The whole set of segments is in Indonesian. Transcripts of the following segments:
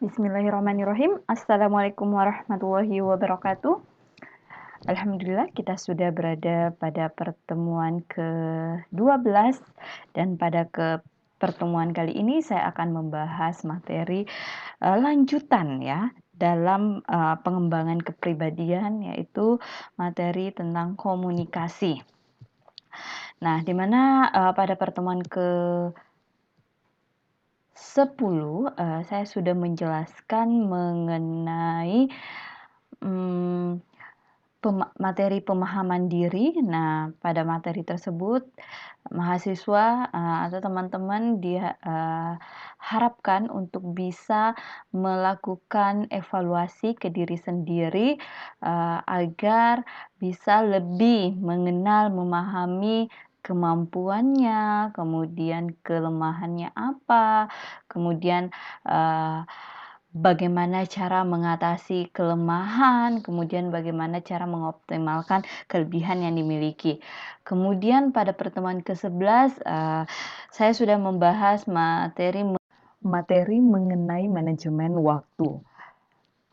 Bismillahirrahmanirrahim. Assalamualaikum warahmatullahi wabarakatuh. Alhamdulillah kita sudah berada pada pertemuan ke-12 dan pada pertemuan kali ini saya akan membahas materi lanjutan ya dalam pengembangan kepribadian, yaitu materi tentang komunikasi. Nah, di mana pada pertemuan ke-10 saya sudah menjelaskan mengenai materi pemahaman diri. Nah, pada materi tersebut mahasiswa atau teman-teman diharapkan untuk bisa melakukan evaluasi ke diri sendiri agar bisa lebih mengenal, memahami kemampuannya, kemudian kelemahannya apa, kemudian bagaimana cara mengatasi kelemahan, kemudian bagaimana cara mengoptimalkan kelebihan yang dimiliki. Kemudian pada pertemuan ke-11 saya sudah membahas materi mengenai manajemen waktu.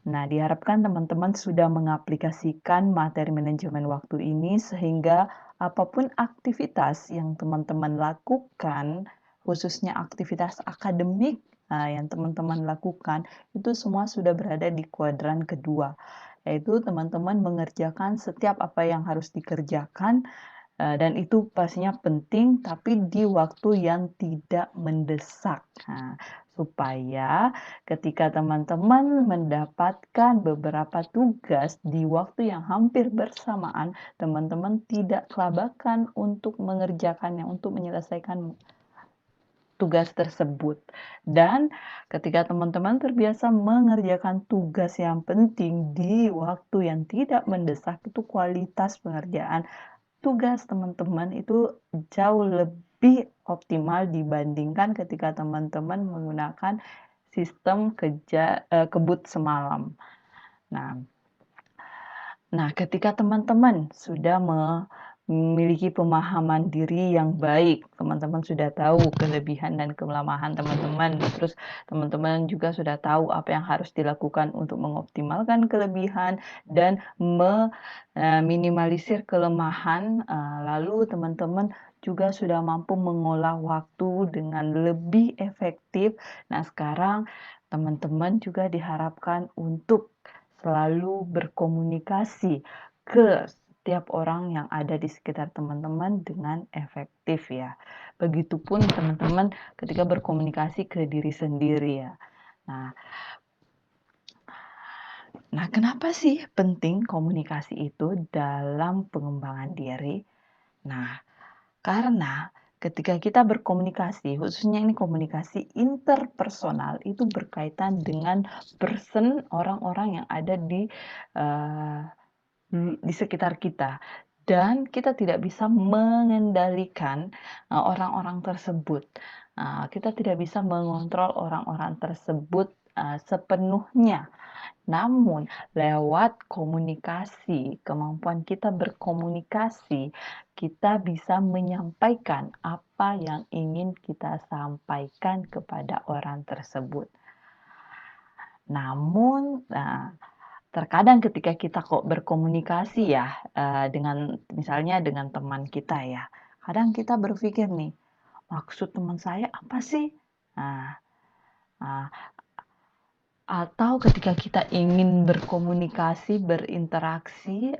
Nah, diharapkan teman-teman sudah mengaplikasikan materi manajemen waktu ini sehingga apapun aktivitas yang teman-teman lakukan, khususnya aktivitas akademik yang teman-teman lakukan, itu semua sudah berada di kuadran kedua, yaitu teman-teman mengerjakan setiap apa yang harus dikerjakan, dan itu pastinya penting, tapi di waktu yang tidak mendesak. Nah, supaya ketika teman-teman mendapatkan beberapa tugas di waktu yang hampir bersamaan, teman-teman tidak kelabakan untuk mengerjakannya, untuk menyelesaikan tugas tersebut. Dan ketika teman-teman terbiasa mengerjakan tugas yang penting di waktu yang tidak mendesak, itu kualitas pengerjaan tugas teman-teman itu jauh lebih optimal dibandingkan ketika teman-teman menggunakan sistem kebut semalam. Nah, ketika teman-teman sudah memiliki pemahaman diri yang baik, teman-teman sudah tahu kelebihan dan kelemahan teman-teman, terus teman-teman juga sudah tahu apa yang harus dilakukan untuk mengoptimalkan kelebihan dan meminimalisir kelemahan, lalu teman-teman juga sudah mampu mengolah waktu dengan lebih efektif. Nah, sekarang teman-teman juga diharapkan untuk selalu berkomunikasi ke setiap orang yang ada di sekitar teman-teman dengan efektif ya. Begitupun teman-teman ketika berkomunikasi ke diri sendiri ya. Nah, kenapa sih penting komunikasi itu dalam pengembangan diri? Nah, karena ketika kita berkomunikasi, khususnya ini komunikasi interpersonal, itu berkaitan dengan orang-orang yang ada di sekitar kita. Dan kita tidak bisa mengendalikan orang-orang tersebut. Kita tidak bisa mengontrol orang-orang tersebut sepenuhnya. Namun, lewat komunikasi, kemampuan kita berkomunikasi, kita bisa menyampaikan apa yang ingin kita sampaikan kepada orang tersebut. Namun, terkadang ketika kita kok berkomunikasi ya, misalnya dengan teman kita ya, kadang kita berpikir nih, maksud teman saya apa sih? Nah, atau ketika kita ingin berkomunikasi, berinteraksi,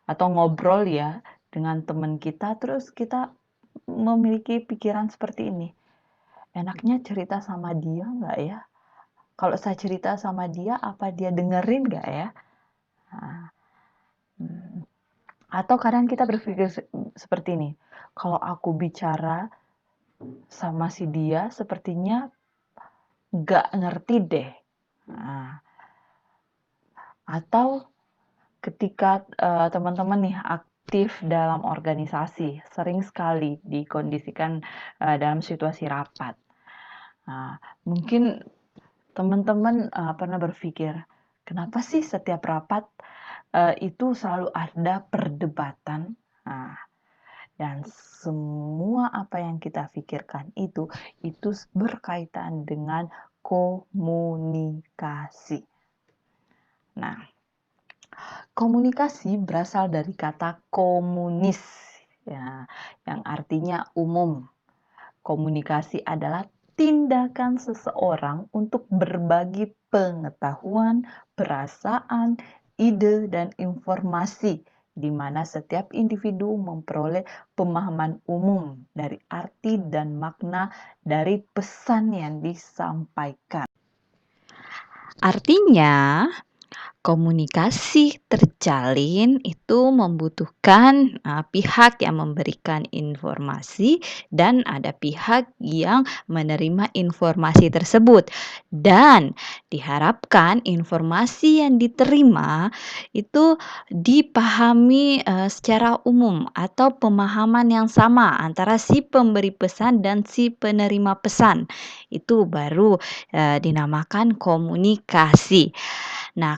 atau ngobrol ya dengan teman kita, terus kita memiliki pikiran seperti ini, enaknya cerita sama dia nggak ya? Kalau saya cerita sama dia, apa dia dengerin nggak ya? Atau kadang kita berpikir seperti ini, kalau aku bicara sama si dia, sepertinya nggak ngerti deh. Atau ketika teman-teman nih aktif dalam organisasi, sering sekali dikondisikan dalam situasi rapat. Mungkin teman-teman pernah berpikir, kenapa sih setiap rapat itu selalu ada perdebatan? Dan semua apa yang kita pikirkan itu berkaitan dengan komunikasi. Nah, komunikasi berasal dari kata komunis, ya, yang artinya umum. Komunikasi adalah tindakan seseorang untuk berbagi pengetahuan, perasaan, ide, dan informasi, di mana setiap individu memperoleh pemahaman umum dari arti dan makna dari pesan yang disampaikan. Artinya, komunikasi terjalin itu membutuhkan pihak yang memberikan informasi dan ada pihak yang menerima informasi tersebut. Dan diharapkan informasi yang diterima itu dipahami secara umum atau pemahaman yang sama antara si pemberi pesan dan si penerima pesan. Itu baru dinamakan komunikasi. Nah,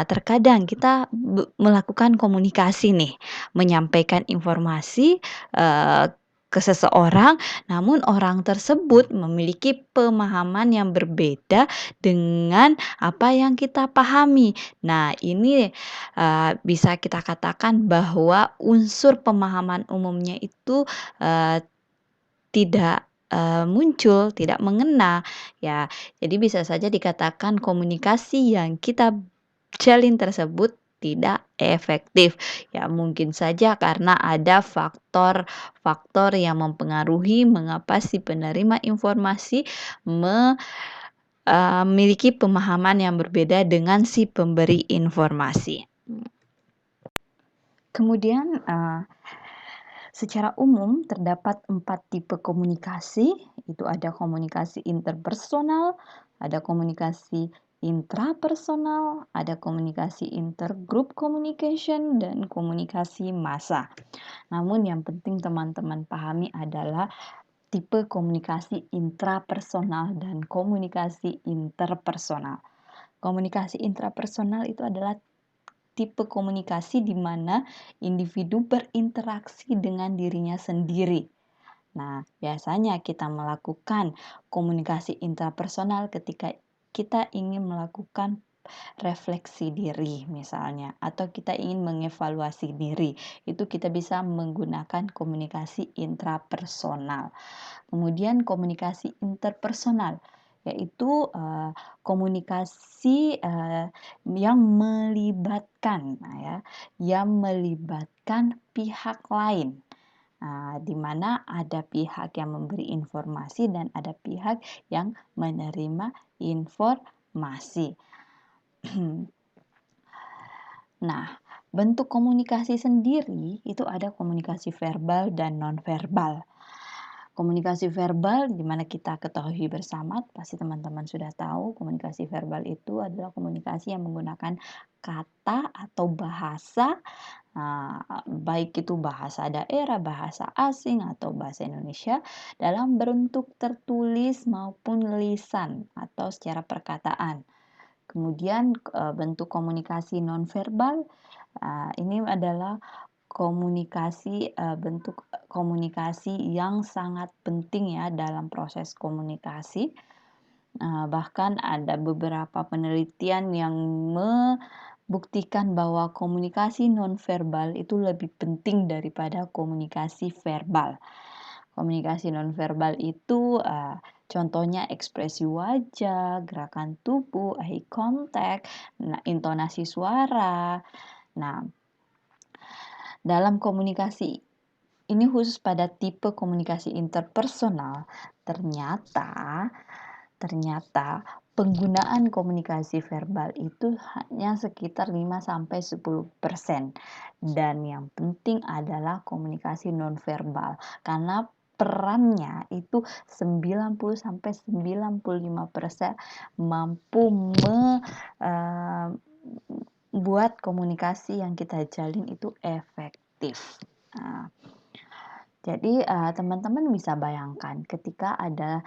terkadang kita melakukan komunikasi nih, menyampaikan informasi, ke seseorang, namun orang tersebut memiliki pemahaman yang berbeda dengan apa yang kita pahami. Nah, ini, bisa kita katakan bahwa unsur pemahaman umumnya itu, tidak, muncul, tidak mengena, ya. Jadi bisa saja dikatakan komunikasi yang kita jalin tersebut tidak efektif. Ya mungkin saja karena ada faktor-faktor yang mempengaruhi mengapa si penerima informasi memiliki pemahaman yang berbeda dengan si pemberi informasi. Kemudian, secara umum terdapat 4 tipe komunikasi, itu ada komunikasi interpersonal, ada komunikasi intrapersonal, ada komunikasi intergroup communication, dan komunikasi massa. Namun yang penting teman-teman pahami adalah tipe komunikasi intrapersonal dan komunikasi interpersonal. Komunikasi intrapersonal itu adalah tipe komunikasi di mana individu berinteraksi dengan dirinya sendiri. Nah, biasanya kita melakukan komunikasi intrapersonal ketika kita ingin melakukan refleksi diri misalnya, atau kita ingin mengevaluasi diri. Itu kita bisa menggunakan komunikasi intrapersonal. Kemudian komunikasi interpersonal, yaitu komunikasi yang melibatkan, pihak lain. Di mana ada pihak yang memberi informasi dan ada pihak yang menerima informasi. Nah, bentuk komunikasi sendiri itu ada komunikasi verbal dan non-verbal. Komunikasi verbal di mana kita ketahui bersama, pasti teman-teman sudah tahu, komunikasi verbal itu adalah komunikasi yang menggunakan kata atau bahasa, baik itu bahasa daerah, bahasa asing, atau bahasa Indonesia dalam bentuk tertulis maupun lisan atau secara perkataan. Kemudian bentuk komunikasi nonverbal, ini adalah bentuk komunikasi yang sangat penting ya dalam proses komunikasi. Bahkan ada beberapa penelitian yang membuktikan bahwa komunikasi nonverbal itu lebih penting daripada komunikasi verbal. Komunikasi nonverbal itu contohnya ekspresi wajah, gerakan tubuh, eye contact, intonasi suara. Nah, dalam komunikasi ini khusus pada tipe komunikasi interpersonal, ternyata penggunaan komunikasi verbal itu hanya sekitar 5-10%. Dan yang penting adalah komunikasi nonverbal karena perannya itu 90-95% mampu buat komunikasi yang kita jalin itu efektif. Nah, Jadi, teman-teman bisa bayangkan ketika ada,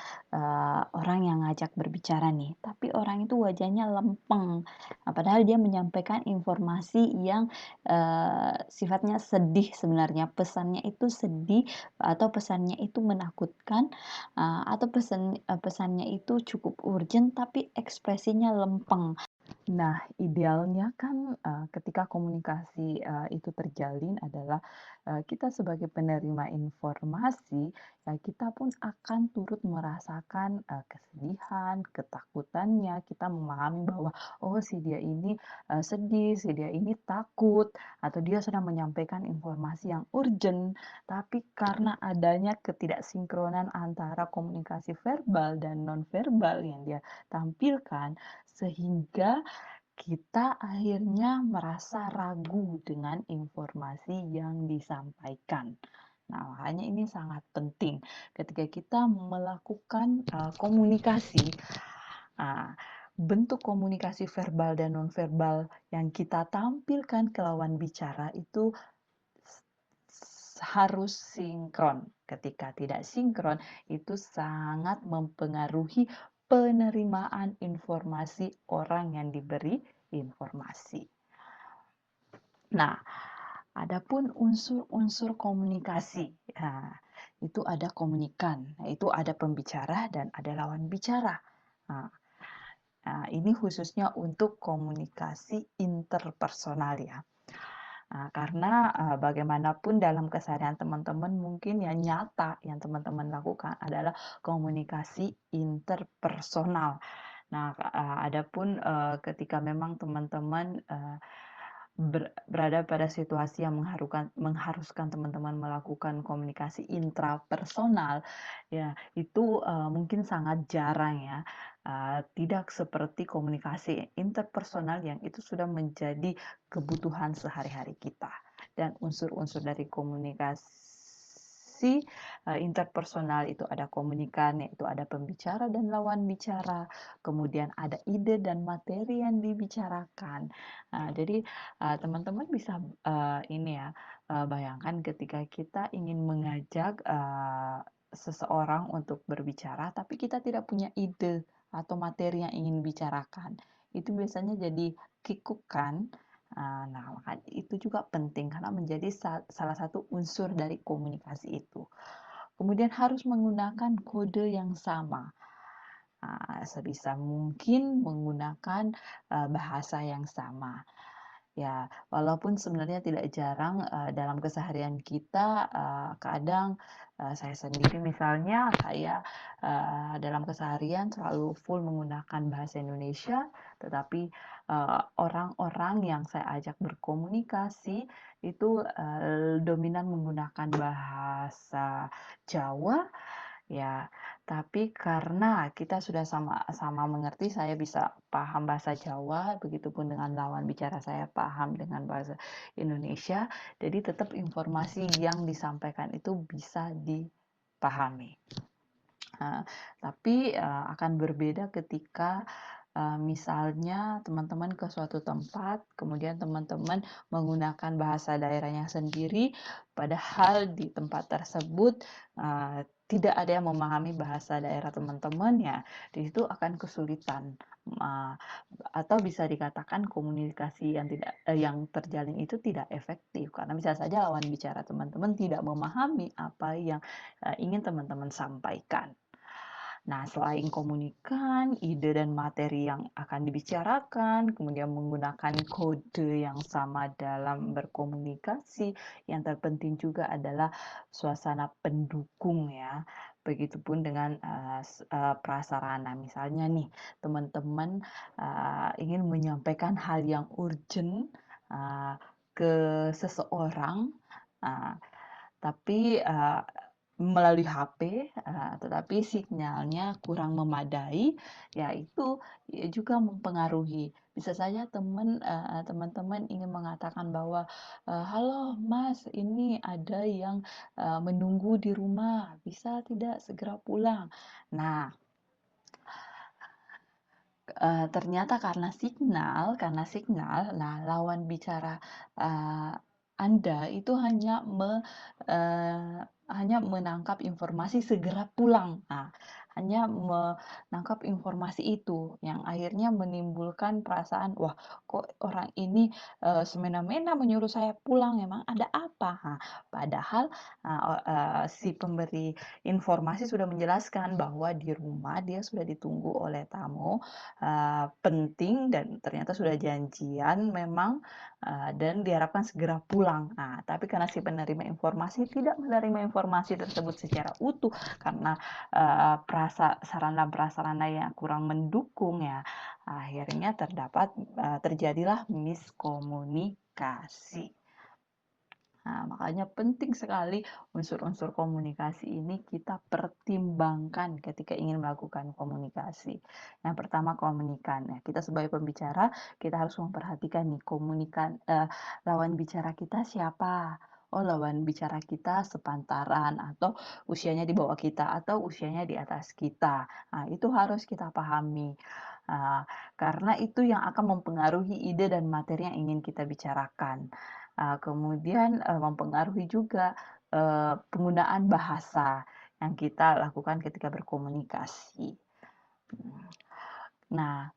orang yang ngajak berbicara nih, tapi orang itu wajahnya lempeng, padahal dia menyampaikan informasi yang, sifatnya sedih sebenarnya, pesannya itu sedih atau pesannya itu menakutkan, atau pesannya itu cukup urgent tapi ekspresinya lempeng. Nah, idealnya kan, ketika komunikasi, itu terjalin adalah, kita sebagai penerima informasi, ya kita pun akan turut merasakan, kesedihan, ketakutannya, kita memahami bahwa, oh si dia ini, sedih, si dia ini takut, atau dia sedang menyampaikan informasi yang urgent. Tapi karena adanya ketidaksinkronan antara komunikasi verbal dan nonverbal yang dia tampilkan, sehingga kita akhirnya merasa ragu dengan informasi yang disampaikan. Nah, makanya ini sangat penting ketika kita melakukan komunikasi. ah, Bentuk komunikasi verbal dan nonverbal yang kita tampilkan ke lawan bicara itu harus sinkron. Ketika tidak sinkron, itu sangat mempengaruhi penerimaan informasi orang yang diberi informasi. Nah, adapun unsur-unsur komunikasi, nah, itu ada komunikan, itu ada pembicara dan ada lawan bicara. Nah, ini khususnya untuk komunikasi interpersonal ya. Karena, bagaimanapun dalam keseharian teman-teman mungkin yang nyata yang teman-teman lakukan adalah komunikasi interpersonal. Nah, adapun, ketika memang teman-teman, berada pada situasi yang mengharuskan teman-teman melakukan komunikasi intrapersonal, ya itu, mungkin sangat jarang ya, tidak seperti komunikasi interpersonal yang itu sudah menjadi kebutuhan sehari-hari kita. Dan unsur-unsur dari komunikasi, interpersonal itu ada komunikan, yaitu ada pembicara dan lawan bicara, kemudian ada ide dan materi yang dibicarakan. Jadi teman-teman bisa, ini ya, bayangkan ketika kita ingin mengajak, seseorang untuk berbicara, tapi kita tidak punya ide atau materi yang ingin bicarakan. Itu biasanya jadi kikuk kan. Nah, maka itu juga penting karena menjadi salah satu unsur dari komunikasi itu. Kemudian harus menggunakan kode yang sama. Sebisa mungkin menggunakan, bahasa yang sama. Ya, walaupun sebenarnya tidak jarang, dalam keseharian kita, kadang, saya sendiri misalnya, saya, dalam keseharian selalu full menggunakan bahasa Indonesia, tetapi, orang-orang yang saya ajak berkomunikasi itu, dominan menggunakan bahasa Jawa. Ya, tapi karena kita sudah sama-sama mengerti, saya bisa paham bahasa Jawa, begitupun dengan lawan bicara saya paham dengan bahasa Indonesia, jadi tetap informasi yang disampaikan itu bisa dipahami. Tapi akan berbeda ketika misalnya teman-teman ke suatu tempat, kemudian teman-teman menggunakan bahasa daerahnya sendiri, padahal di tempat tersebut tidak ada yang memahami bahasa daerah teman-teman ya, di situ akan kesulitan. Uh, atau bisa dikatakan komunikasi yang terjalin itu tidak efektif karena bisa saja lawan bicara teman-teman tidak memahami apa yang ingin teman-teman sampaikan. Nah, selain komunikan, ide dan materi yang akan dibicarakan, kemudian menggunakan kode yang sama dalam berkomunikasi, yang terpenting juga adalah suasana pendukung ya. Begitupun dengan prasarana. Misalnya nih, teman-teman ingin menyampaikan hal yang urgent uh, ke seseorang, uh, tapi melalui HP, tetapi sinyalnya kurang memadai, ya itu ya juga mempengaruhi. Bisa saja teman-teman ingin mengatakan bahwa, "Halo Mas, ini ada yang, menunggu di rumah, bisa tidak segera pulang?" Nah, ternyata karena signal, nah lawan bicara, Anda itu hanya menangkap informasi segera pulang. Nah, hanya menangkap informasi itu yang akhirnya menimbulkan perasaan, "Wah, kok orang ini, semena-mena menyuruh saya pulang, emang ada apa?" Nah, padahal, si pemberi informasi sudah menjelaskan bahwa di rumah dia sudah ditunggu oleh tamu, penting dan ternyata sudah janjian memang dan diharapkan segera pulang. Nah, tapi karena si penerima informasi tidak menerima informasi tersebut secara utuh karena sarana prasarana yang kurang mendukung ya, akhirnya terjadilah miskomunikasi. Nah, makanya penting sekali unsur-unsur komunikasi ini kita pertimbangkan ketika ingin melakukan komunikasi. Yang pertama komunikan. Ya, kita sebagai pembicara, kita harus memperhatikan nih lawan bicara kita siapa. Oh, lawan bicara kita sepantaran atau usianya di bawah kita atau usianya di atas kita. Nah, itu harus kita pahami. Ah, karena itu yang akan mempengaruhi ide dan materi yang ingin kita bicarakan. Kemudian, mempengaruhi juga, penggunaan bahasa yang kita lakukan ketika berkomunikasi. Nah,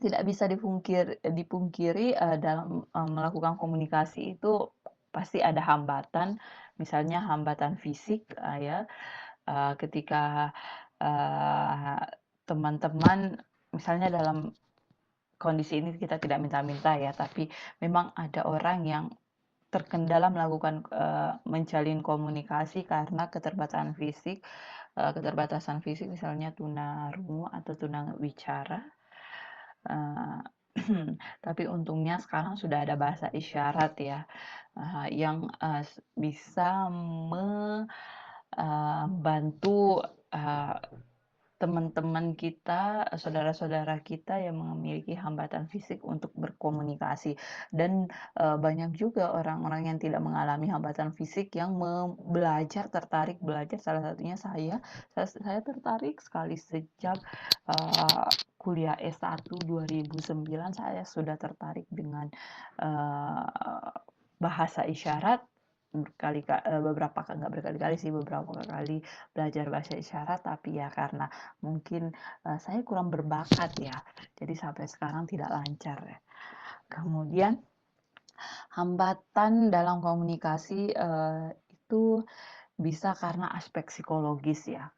tidak bisa dipungkiri, dalam, melakukan komunikasi itu pasti ada hambatan, misalnya hambatan fisik, ya, ketika, eee, teman-teman misalnya dalam kondisi ini kita tidak minta-minta ya, tapi memang ada orang yang terkendala melakukan, menjalin komunikasi karena keterbatasan fisik misalnya tunarungu atau tunawicara, eee, tapi untungnya sekarang sudah ada bahasa isyarat ya, yang, bisa bantu, teman-teman kita, saudara-saudara kita yang memiliki hambatan fisik untuk berkomunikasi dan, banyak juga orang-orang yang tidak mengalami hambatan fisik yang tertarik belajar, salah satunya saya tertarik sekali sejak, kuliah S1 2009 saya sudah tertarik dengan, eee, bahasa isyarat, nggak berkali-kali sih, beberapa kali belajar bahasa isyarat, tapi ya karena mungkin, saya kurang berbakat ya, jadi sampai sekarang tidak lancar ya. Kemudian hambatan dalam komunikasi, itu bisa karena aspek psikologis ya,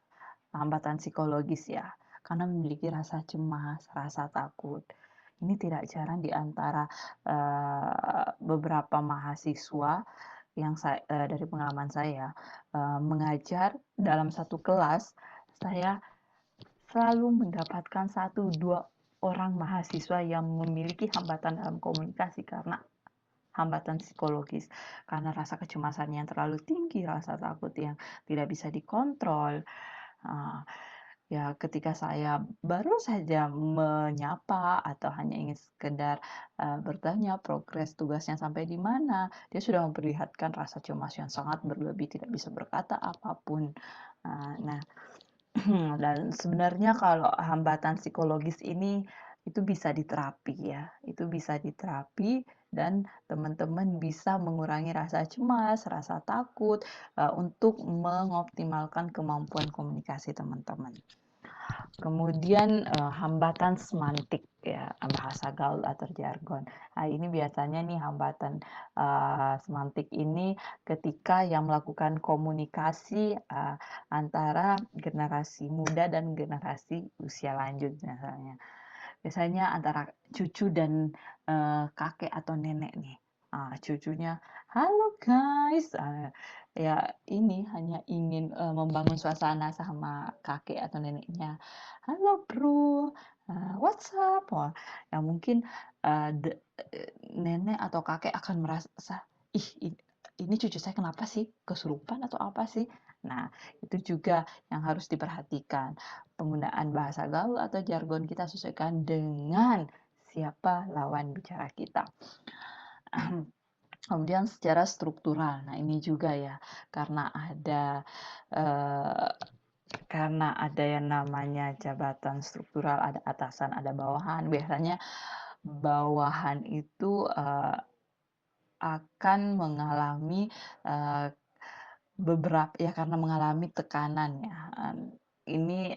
hambatan psikologis ya, karena memiliki rasa cemas, rasa takut. Ini tidak jarang di antara, beberapa mahasiswa dari pengalaman saya, mengajar dalam satu kelas, saya selalu mendapatkan satu 2 orang mahasiswa yang memiliki hambatan dalam komunikasi karena hambatan psikologis, karena rasa kecemasan yang terlalu tinggi, rasa takut yang tidak bisa dikontrol. Eee, ya ketika saya baru saja menyapa atau hanya ingin sekedar, bertanya progres tugasnya sampai di mana, dia sudah memperlihatkan rasa cemas yang sangat berlebih, tidak bisa berkata apapun. Nah, dan sebenarnya kalau hambatan psikologis ini, itu bisa diterapi ya, itu bisa diterapi dan teman-teman bisa mengurangi rasa cemas, rasa takut, untuk mengoptimalkan kemampuan komunikasi teman-teman. Kemudian, hambatan semantik ya, bahasa gaul atau jargon. Nah, ini biasanya nih hambatan, semantik ini ketika yang melakukan komunikasi, antara generasi muda dan generasi usia lanjut misalnya. Biasanya antara cucu dan, kakek atau nenek nih. Cucunya, "Halo guys," ya ini hanya ingin, membangun suasana sama kakek atau neneknya. "Halo bro, what's up?" Wah, ya mungkin, eee, de nenek atau kakek akan merasa, "Ih, ini cucu saya kenapa sih? Kesurupan atau apa sih?" Nah, itu juga yang harus diperhatikan. Penggunaan bahasa gaul atau jargon kita sesuaikan dengan siapa lawan bicara kita. Kemudian secara struktural, nah ini juga ya, eee, karena ada yang namanya jabatan struktural, ada atasan, ada bawahan. Biasanya bawahan itu, akan mengalami, eee, karena mengalami tekanan ya, ini,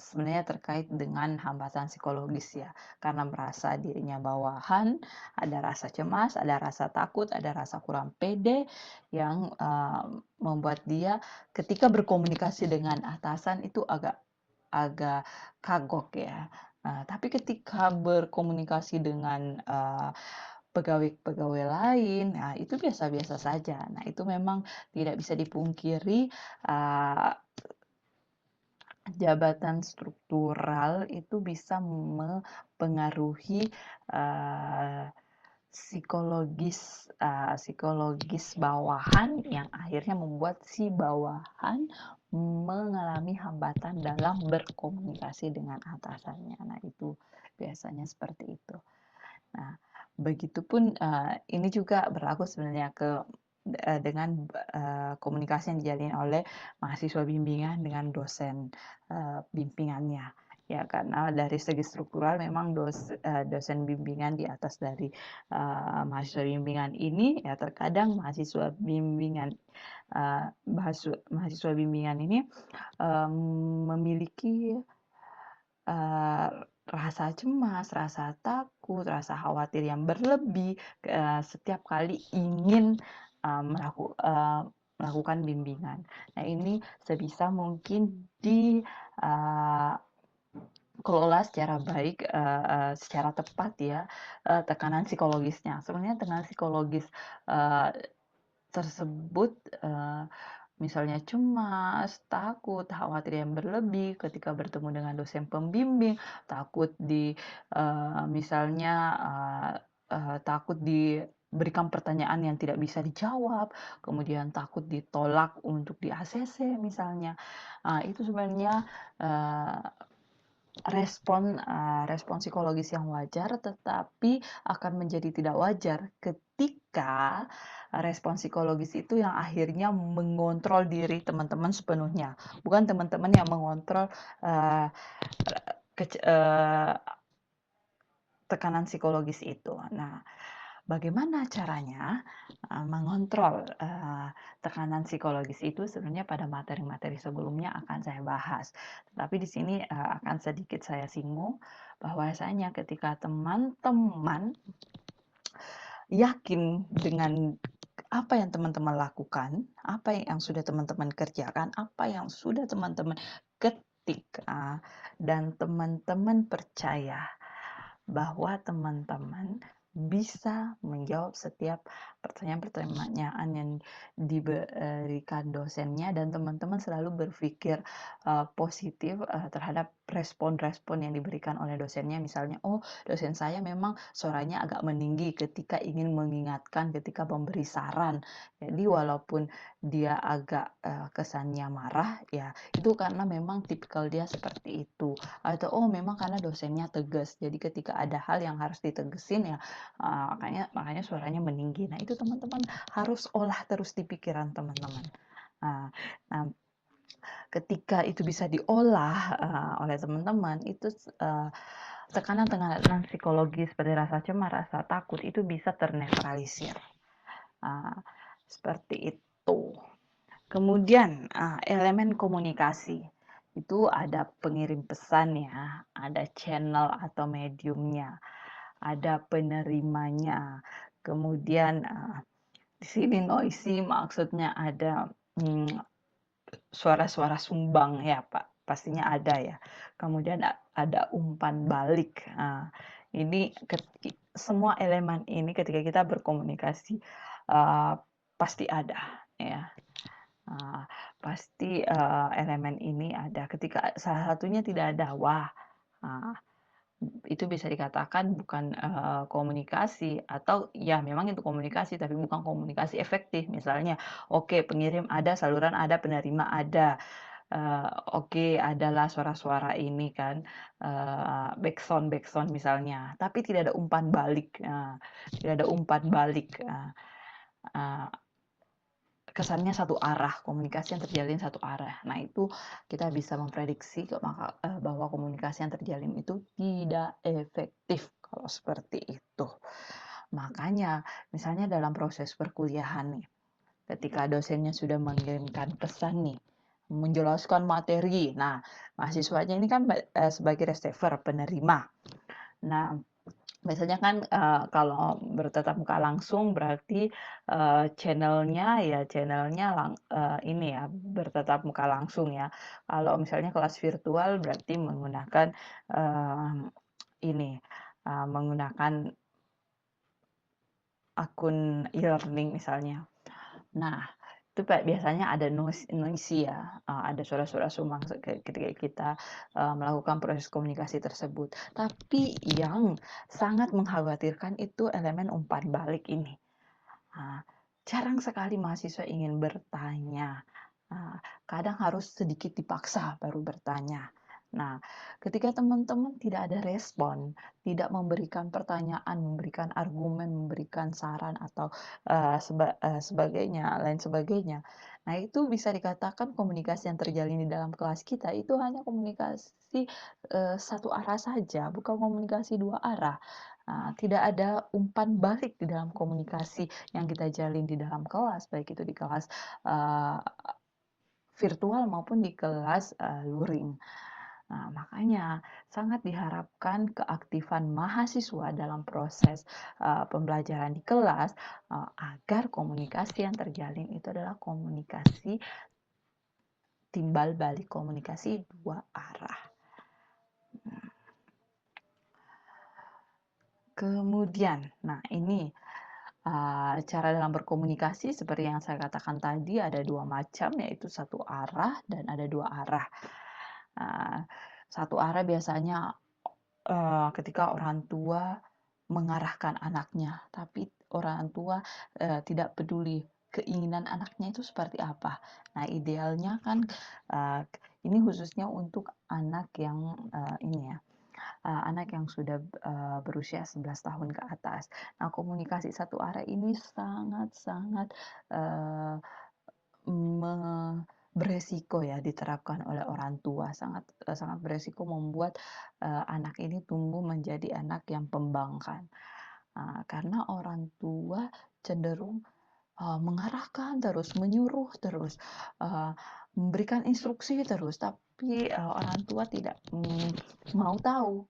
sebenarnya terkait dengan hambatan psikologis ya, karena merasa dirinya bawahan, ada rasa cemas, ada rasa takut, ada rasa kurang pede yang, membuat dia ketika berkomunikasi dengan atasan itu agak agak kagok ya. Tapi ketika berkomunikasi dengan, pegawai-pegawai lain, nah itu biasa-biasa saja. Nah itu memang tidak bisa dipungkiri, eee, jabatan struktural itu bisa mempengaruhi, eee, psikologis bawahan yang akhirnya membuat si bawahan mengalami hambatan dalam berkomunikasi dengan atasannya. Nah itu biasanya seperti itu. Nah, begitupun, ini juga berlaku sebenarnya dengan, komunikasi yang dijalin oleh mahasiswa bimbingan dengan dosen, bimbingannya. Ya, karena dari segi struktural memang dosen bimbingan di atas dari, mahasiswa bimbingan ini, ya terkadang mahasiswa bimbingan ini, memiliki Eee, rasa cemas, rasa takut, rasa khawatir yang berlebih, setiap kali ingin, melakukan bimbingan. Nah, ini sebisa mungkin eee, kelola secara baik, secara tepat ya, tekanan psikologisnya. Sebenarnya tekanan psikologis, eee, tersebut, misalnya cemas, takut, khawatir yang berlebih ketika bertemu dengan dosen pembimbing, takut misalnya, eee takut diberikan pertanyaan yang tidak bisa dijawab, kemudian takut ditolak untuk di ACC misalnya. Itu sebenarnya, eee, respon psikologis yang wajar, tetapi akan menjadi tidak wajar ketika respon psikologis itu yang akhirnya mengontrol diri teman-teman sepenuhnya, bukan teman-teman yang mengontrol, eee, kec eee, tekanan psikologis itu. Nah, bagaimana caranya, mengontrol, tekanan psikologis itu sebenarnya pada materi-materi sebelumnya akan saya bahas. Tapi di sini, akan sedikit saya singgung bahwasanya ketika teman-teman yakin dengan apa yang teman-teman lakukan, apa yang sudah teman-teman kerjakan, apa yang sudah teman-teman ketik, dan teman-teman percaya bahwa teman-teman bisa menjawab setiap pertanyaan-pertanyaan yang diberikan dosennya dan teman-teman selalu berpikir, positif, terhadap respon-respon yang diberikan oleh dosennya. Misalnya, "Oh, dosen saya memang suaranya agak meninggi ketika ingin mengingatkan, ketika memberi saran." Jadi walaupun dia agak, kesannya marah, ya itu karena memang tipikal dia seperti itu. Atau, oh memang karena dosennya tegas, jadi ketika ada hal yang harus ditegesin ya, makanya makanya suaranya meninggi. Nah itu teman-teman harus olah terus di pikiran teman-teman. Nah nah ketika itu bisa diolah, oleh teman-teman, itu, tekanan-tekanan psikologis seperti rasa cemas, rasa takut itu bisa ternetralisir, eee, seperti itu. Kemudian, elemen komunikasi, itu ada pengirim pesan ya, ada channel atau mediumnya, ada penerimanya, kemudian, di sini noisy maksudnya ada, suara-suara sumbang ya Pak, pastinya ada ya. Kemudian ada umpan balik, ini semua elemen ini ketika kita berkomunikasi, eee, pasti ada ya. Eee, Pasti, elemen ini ada, ketika salah satunya tidak ada, wah, eee, itu bisa dikatakan bukan, komunikasi atau ya memang itu komunikasi, tapi bukan komunikasi efektif. Misalnya, oke pengirim ada, saluran ada, penerima ada, oke adalah suara-suara ini kan, backsound-backsound misalnya, tapi tidak ada umpan balik, tidak ada umpan balik, eee kesannya satu arah, komunikasi yang terjalin satu arah. Nah, itu kita bisa memprediksi bahwa komunikasi yang terjalin itu tidak efektif kalau seperti itu. Makanya misalnya dalam proses perkuliahan nih, ketika dosennya sudah mengirimkan pesan nih, menjelaskan materi. Nah, mahasiswanya ini kan sebagai receiver, penerima. Nah, biasanya kan kalau bertatap muka langsung berarti channelnya ini ya bertatap muka langsung ya. Kalau misalnya kelas virtual berarti menggunakan eh, ini menggunakan akun e-learning misalnya. Nah, itu biasanya ada noisy ya, ada suara-suara sumang ketika kita melakukan proses komunikasi tersebut. Tapi yang sangat mengkhawatirkan itu elemen umpan balik ini. Nah, jarang sekali mahasiswa ingin bertanya. Nah, kadang harus sedikit dipaksa baru bertanya. Nah, ketika teman-teman tidak ada respon, tidak memberikan pertanyaan, memberikan argumen, memberikan saran atau sebagainya, lain sebagainya. Nah, itu bisa dikatakan komunikasi yang terjalin di dalam kelas kita itu hanya komunikasi satu arah saja, bukan komunikasi dua arah. Nah, tidak ada umpan balik di dalam komunikasi yang kita jalin di dalam kelas, baik itu di kelas uh, virtual maupun di kelas luring. Nah, makanya sangat diharapkan keaktifan mahasiswa dalam proses pembelajaran di kelas agar komunikasi yang terjalin itu adalah komunikasi timbal balik, komunikasi dua arah. Kemudian, nah ini cara dalam berkomunikasi seperti yang saya katakan tadi ada dua macam, yaitu satu arah dan ada dua arah. Satu arah biasanya ketika orang tua mengarahkan anaknya, tapi orang tua tidak peduli keinginan anaknya itu seperti apa. Nah, idealnya kan ini khususnya untuk anak yang ini ya, anak yang sudah berusia 11 tahun ke atas. Nah, komunikasi satu arah ini sangat-sangat beresiko ya diterapkan oleh orang tua, sangat sangat beresiko membuat anak ini tumbuh menjadi anak yang pembangkang. Karena orang tua cenderung mengarahkan terus, menyuruh terus, memberikan instruksi terus, tapi orang tua tidak mau tahu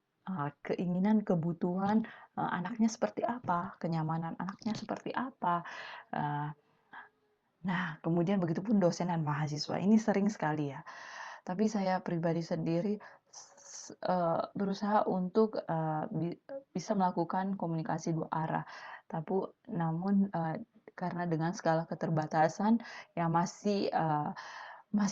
keinginan, kebutuhan anaknya seperti apa, kenyamanan anaknya seperti apa. Nah, kemudian begitupun dosen dan mahasiswa. Ini sering sekali ya. Tapi saya pribadi sendiri berusaha untuk bisa melakukan komunikasi dua arah. Tapi namun karena dengan segala keterbatasan ya masih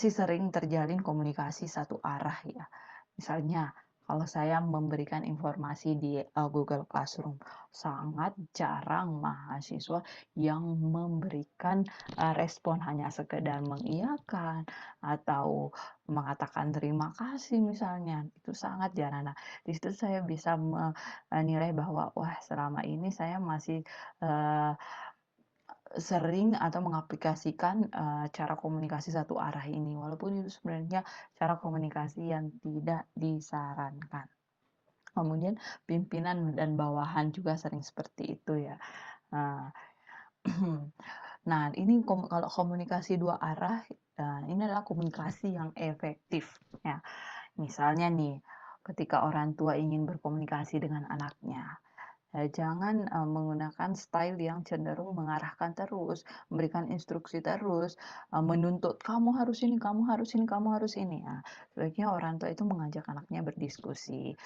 sering terjalin komunikasi satu arah ya. Misalnya kalau saya memberikan informasi di Google Classroom, sangat jarang mahasiswa yang memberikan respon hanya sekedar mengiyakan atau mengatakan terima kasih misalnya. Itu sangat jarang. Nah, di situ saya bisa menilai bahwa wah selama ini saya masih sering atau mengaplikasikan cara komunikasi satu arah ini, walaupun itu sebenarnya cara komunikasi yang tidak disarankan. Kemudian pimpinan dan bawahan juga sering seperti itu ya. Nah, nah ini kalau komunikasi dua arah, ini adalah komunikasi yang efektif ya. Misalnya nih, ketika orang tua ingin berkomunikasi dengan anaknya, jangan menggunakan style yang cenderung mengarahkan terus, memberikan instruksi terus, menuntut kamu harus ini, kamu harus ini, kamu harus ini. Nah, sebaiknya orang tua itu mengajak anaknya berdiskusi.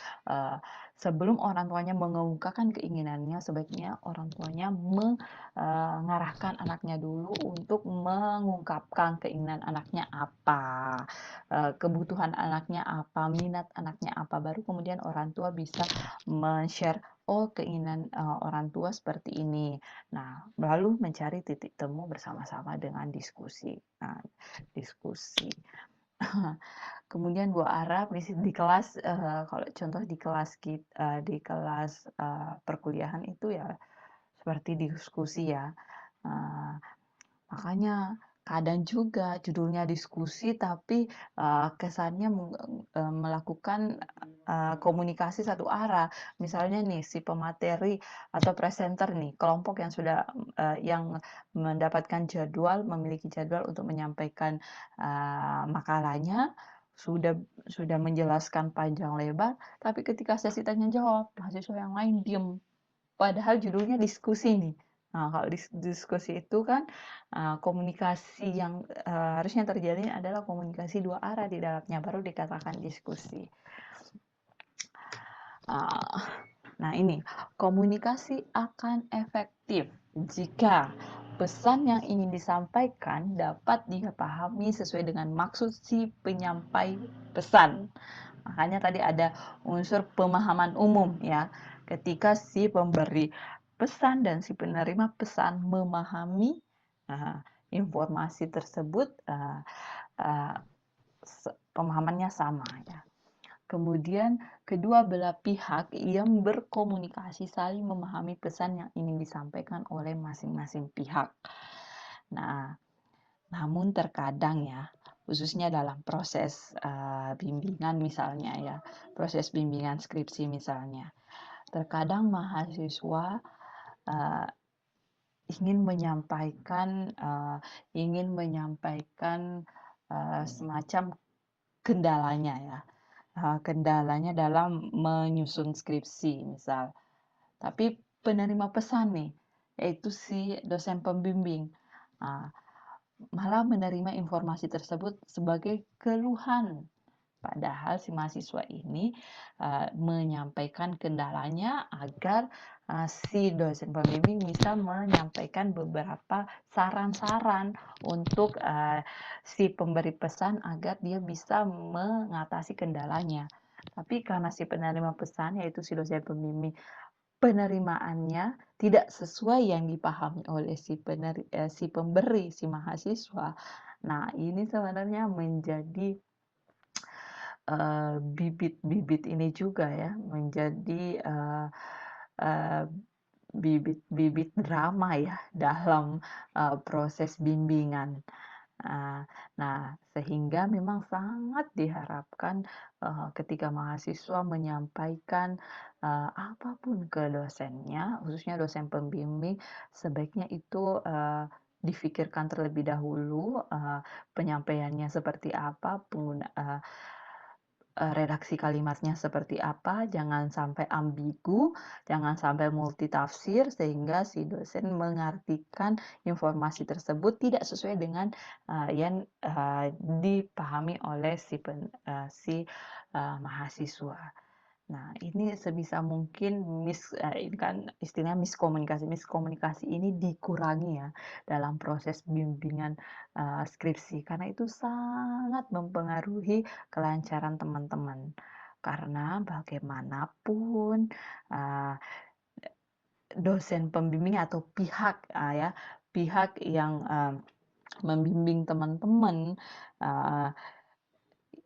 Sebelum orang tuanya mengungkapkan keinginannya, sebaiknya orang tuanya mengarahkan anaknya dulu untuk mengungkapkan keinginan anaknya apa, kebutuhan anaknya apa, minat anaknya apa, baru kemudian orang tua bisa men-share oh keinginan orang tua seperti ini. Nah, lalu mencari titik temu bersama-sama dengan diskusi. Nah, diskusi. Kemudian dua arah di kelas kalau contoh di kelas di kelas perkuliahan itu ya seperti diskusi ya. Makanya Kadang juga judulnya diskusi tapi, kesannya melakukan, komunikasi satu arah. Misalnya nih si pemateri atau presenter nih, kelompok yang sudah, yang mendapatkan jadwal, memiliki jadwal untuk menyampaikan, makalahnya, sudah sudah menjelaskan panjang lebar, tapi ketika sesi tanya jawab, mahasiswa yang lain diem. Padahal judulnya diskusi nih. Nah, kalau diskusi itu kan, komunikasi yang, harusnya terjalin adalah komunikasi dua arah di dalamnya, baru dikatakan diskusi. Eee, nah ini, komunikasi akan efektif jika pesan yang ingin disampaikan dapat dipahami sesuai dengan maksud si penyampai pesan. Makanya tadi ada unsur pemahaman umum ya. Ketika si pemberi pesan dan si penerima pesan memahami informasi tersebut, pemahamannya sama ya. Kemudian kedua belah pihak yang berkomunikasi saling memahami pesan yang ingin disampaikan oleh masing-masing pihak. Nah, namun terkadang ya, khususnya dalam proses, bimbingan misalnya ya, proses bimbingan skripsi misalnya, terkadang mahasiswa, eee, ingin menyampaikan, semacam kendalanya ya, kendalanya dalam menyusun skripsi misal. Tapi penerima pesan nih, yaitu si dosen pembimbing, malah menerima informasi tersebut sebagai keluhan. Padahal si mahasiswa ini menyampaikan kendalanya agar si dosen pembimbing bisa menyampaikan beberapa saran-saran untuk si pemberi pesan agar dia bisa mengatasi kendalanya. Tapi karena si penerima pesan, yaitu si dosen pembimbing, penerimaannya tidak sesuai yang dipahami oleh si pemberi, si mahasiswa. Nah, ini sebenarnya menjadi bibit-bibit ini juga ya, menjadi bibit-bibit drama ya dalam proses bimbingan. Nah, sehingga memang sangat diharapkan ketika mahasiswa menyampaikan apapun ke dosennya, khususnya dosen pembimbing, sebaiknya itu difikirkan terlebih dahulu penyampaiannya seperti apa, redaksi kalimatnya seperti apa, jangan sampai ambigu, jangan sampai multitafsir sehingga si dosen mengartikan informasi tersebut tidak sesuai dengan yang dipahami oleh si mahasiswa. Nah, ini sebisa mungkin ini kan istilahnya miskomunikasi. Miskomunikasi ini dikurangi ya dalam proses bimbingan skripsi karena itu sangat mempengaruhi kelancaran teman-teman. Karena bagaimanapun uh, dosen pembimbing atau pihak yang membimbing teman-teman uh,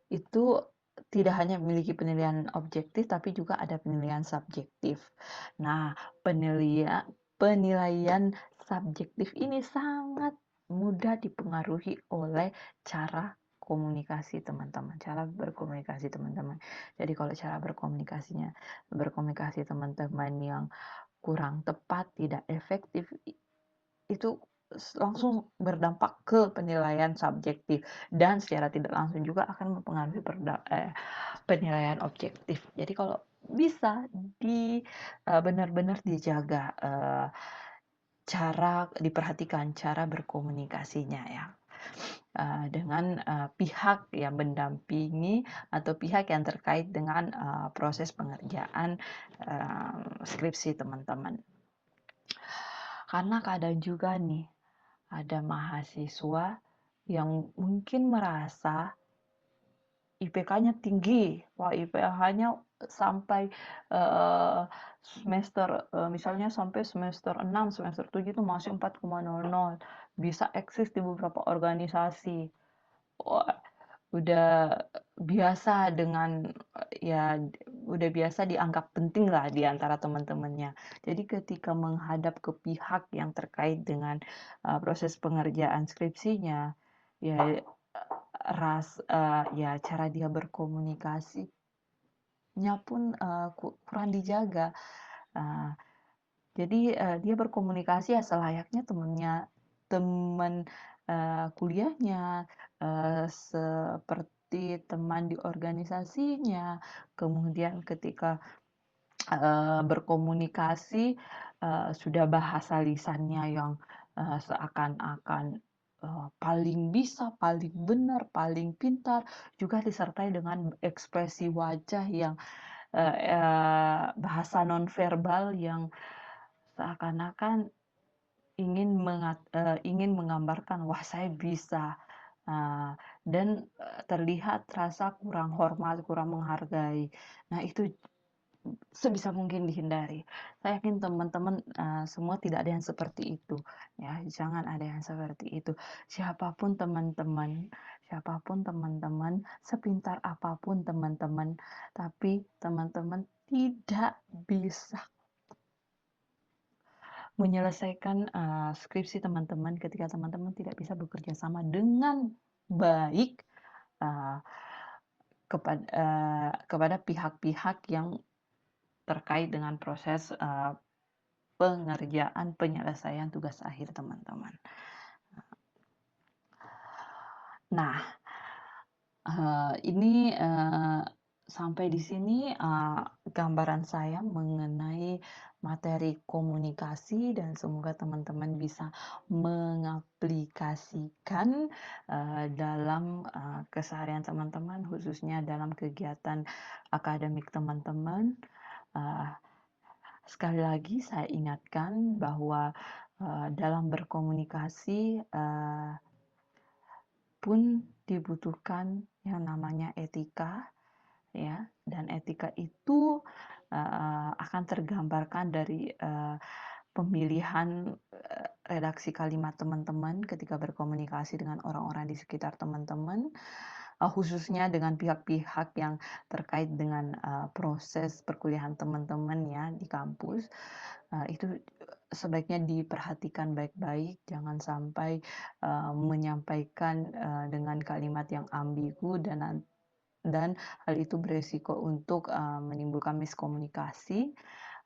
itu tidak hanya memiliki penilaian objektif, tapi juga ada penilaian subjektif. Nah, penilaian subjektif ini sangat mudah dipengaruhi oleh cara komunikasi teman-teman, cara berkomunikasi teman-teman. Jadi kalau cara berkomunikasi teman-teman yang kurang tepat, tidak efektif, itu langsung berdampak ke penilaian subjektif dan secara tidak langsung juga akan mempengaruhi penilaian objektif. Jadi kalau bisa benar-benar dijaga diperhatikan cara berkomunikasinya ya. Dengan pihak yang mendampingi atau pihak yang terkait dengan proses pengerjaan skripsi teman-teman. Karena kadang juga nih ada mahasiswa yang mungkin merasa IPK-nya tinggi. Wah, IPK-nya sampai misalnya sampai semester 6, semester 7 itu masih 4,00. Bisa eksis di beberapa organisasi. Wah, udah biasa dengan, ya udah biasa dianggap penting lah di antara teman-temannya. Jadi ketika menghadap ke pihak yang terkait dengan, proses pengerjaan skripsinya, ya, ya cara dia berkomunikasinya pun, kurang dijaga. Eee, jadi, dia berkomunikasi ya selayaknya teman, kuliahnya, seperti teman di organisasinya. Kemudian ketika, berkomunikasi, sudah bahasa lisannya yang, seakan-akan, paling bisa, paling benar, paling pintar, juga disertai dengan ekspresi wajah yang, bahasa nonverbal yang seakan-akan ingin menggambarkan, "Wah, saya bisa," dan, terlihat terasa kurang hormat, kurang menghargai. Nah, itu sebisa mungkin dihindari. Saya yakin teman-teman, semua tidak ada yang seperti itu, ya. Jangan ada yang seperti itu. Siapapun teman-teman, sepintar apapun teman-teman, tapi teman-teman tidak bisa menyelesaikan, skripsi teman-teman ketika teman-teman tidak bisa bekerja sama dengan baik, eee, kepada pihak-pihak yang terkait dengan proses, pengerjaan penyelesaian tugas akhir teman-teman. Nah, ini, sampai di sini, gambaran saya mengenai materi komunikasi dan semoga teman-teman bisa mengaplikasikan, dalam, keseharian teman-teman, khususnya dalam kegiatan akademik teman-teman. Eee, Sekali lagi saya ingatkan bahwa, dalam berkomunikasi, pun dibutuhkan yang namanya etika, ya, dan etika itu, akan tergambarkan dari, pemilihan, redaksi kalimat teman-teman ketika berkomunikasi dengan orang-orang di sekitar teman-teman, khususnya dengan pihak-pihak yang terkait dengan, proses perkuliahan teman-teman ya di kampus. Itu sebaiknya diperhatikan baik-baik, jangan sampai, menyampaikan, dengan kalimat yang ambigu dan hal itu beresiko untuk, menimbulkan miskomunikasi.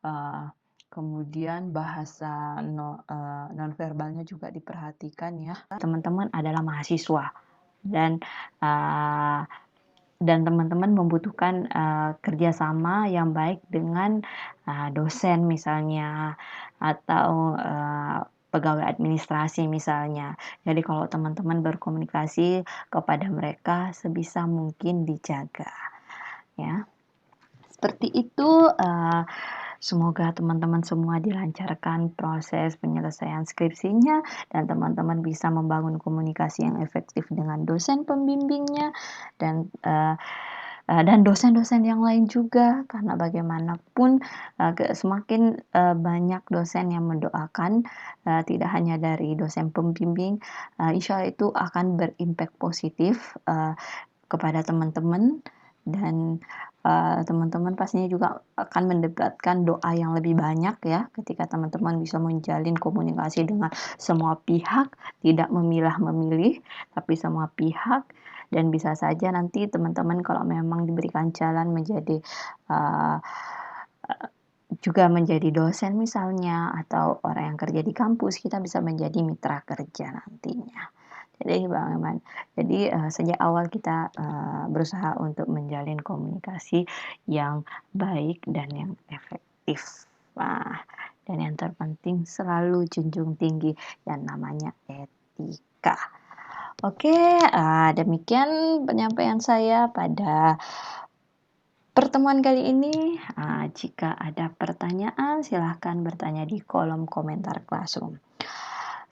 Eee, Kemudian bahasa nonverbalnya juga diperhatikan ya. Teman-teman adalah mahasiswa dan, eee, dan teman-teman membutuhkan, kerjasama yang baik dengan, dosen misalnya atau, pegawai administrasi misalnya. Jadi kalau teman-teman berkomunikasi kepada mereka sebisa mungkin dijaga, ya. Seperti itu, semoga teman-teman semua dilancarkan proses penyelesaian skripsinya dan teman-teman bisa membangun komunikasi yang efektif dengan dosen pembimbingnya dan, dan dosen-dosen yang lain juga, karena bagaimanapun, semakin, banyak dosen yang mendoakan, tidak hanya dari dosen pembimbing, insya Allah itu akan berimpak positif, kepada teman-teman dan, teman-teman pastinya juga akan mendapatkan doa yang lebih banyak ya, ketika teman-teman bisa menjalin komunikasi dengan semua pihak, tidak memilah-memilih, tapi semua pihak dan bisa saja nanti teman-teman kalau memang diberikan jalan menjadi, eee eee, juga menjadi dosen misalnya atau orang yang kerja di kampus, kita bisa menjadi mitra kerja nantinya. Jadi sejak awal kita, berusaha untuk menjalin komunikasi yang baik dan yang efektif. Nah, dan yang terpenting selalu junjung tinggi yang namanya etika. Oke, demikian penyampaian saya pada pertemuan kali ini. Jika ada pertanyaan silahkan bertanya di kolom komentar Classroom.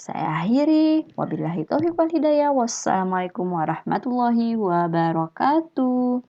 Saya akhiri, wabillahi taufiq wal hidayah. Wassalamualaikum warahmatullahi wabarakatuh.